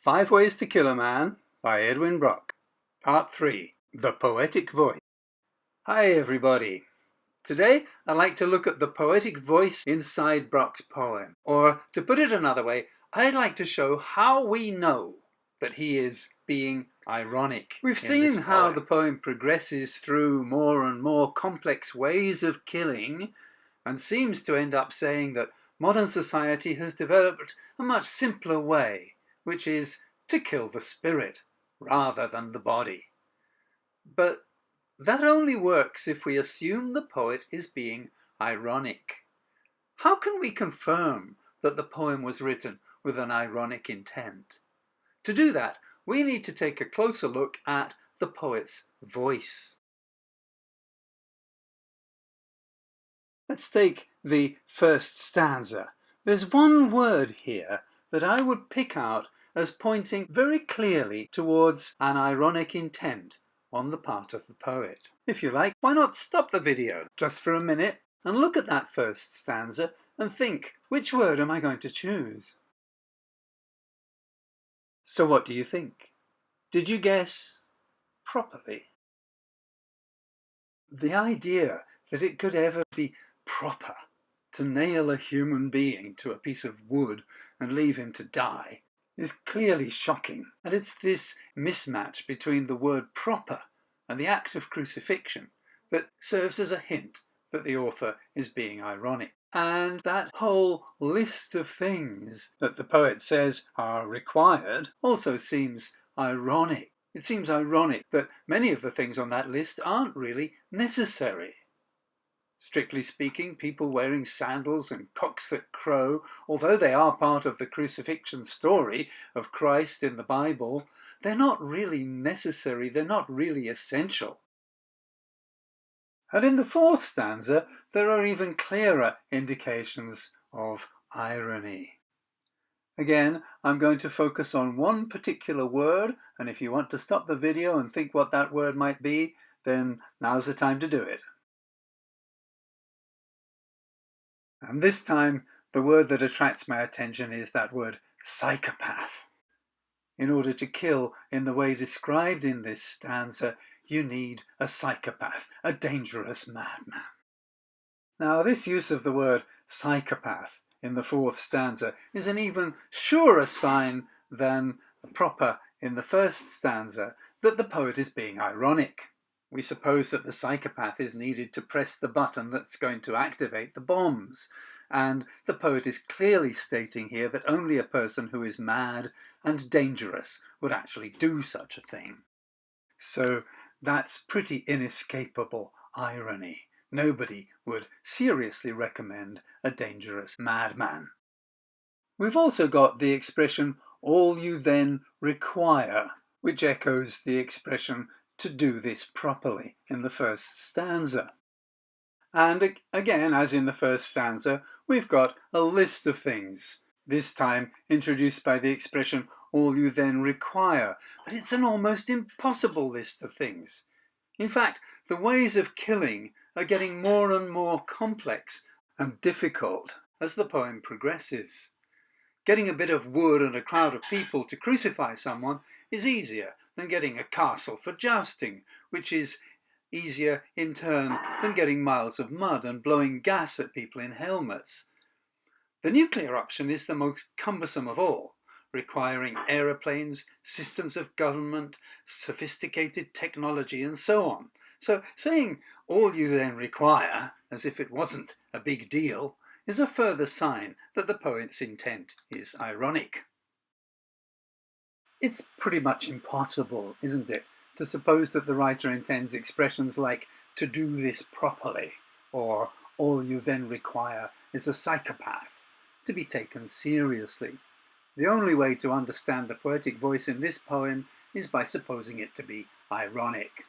5 Ways to Kill a Man by Edwin Brock. Part 3. The Poetic Voice. Hi everybody. Today I'd like to look at the poetic voice inside Brock's poem. Or, to put it another way, I'd like to show how we know that he is being ironic. We've seen how the poem progresses through more and more complex ways of killing and seems to end up saying that modern society has developed a much simpler way, which is to kill the spirit rather than the body. But that only works if we assume the poet is being ironic. How can we confirm that the poem was written with an ironic intent? To do that, we need to take a closer look at the poet's voice. Let's take the first stanza. There's one word here that I would pick out as pointing very clearly towards an ironic intent on the part of the poet. If you like, why not stop the video just for a minute and look at that first stanza and think, which word am I going to choose? So what do you think? Did you guess properly? The idea that it could ever be proper to nail a human being to a piece of wood and leave him to die is clearly shocking, and it's this mismatch between the word proper and the act of crucifixion that serves as a hint that the author is being ironic. And that whole list of things that the poet says are required also seems ironic. It seems ironic that many of the things on that list aren't really necessary. Strictly speaking, people wearing sandals and cocks that crow, although they are part of the crucifixion story of Christ in the Bible, they're not really necessary, they're not really essential. And in the fourth stanza, there are even clearer indications of irony. Again, I'm going to focus on one particular word, and if you want to stop the video and think what that word might be, then now's the time to do it. And this time, the word that attracts my attention is that word psychopath. In order to kill in the way described in this stanza, you need a psychopath, a dangerous madman. Now, this use of the word psychopath in the fourth stanza is an even surer sign than proper in the first stanza that the poet is being ironic. We suppose that the psychopath is needed to press the button that's going to activate the bombs, and the poet is clearly stating here that only a person who is mad and dangerous would actually do such a thing. So that's pretty inescapable irony. Nobody would seriously recommend a dangerous madman. We've also got the expression, all you then require, which echoes the expression to do this properly in the first stanza. And again, as in the first stanza, we've got a list of things, this time introduced by the expression, all you then require. But it's an almost impossible list of things. In fact, the ways of killing are getting more and more complex and difficult as the poem progresses. Getting a bit of wood and a crowd of people to crucify someone is easier than getting a castle for jousting, which is easier in turn than getting miles of mud and blowing gas at people in helmets. The nuclear option is the most cumbersome of all, requiring aeroplanes, systems of government, sophisticated technology, and so on. So saying all you then require, as if it wasn't a big deal, is a further sign that the poet's intent is ironic. It's pretty much impossible, isn't it, to suppose that the writer intends expressions like to do this properly, or all you then require is a psychopath, to be taken seriously. The only way to understand the poetic voice in this poem is by supposing it to be ironic.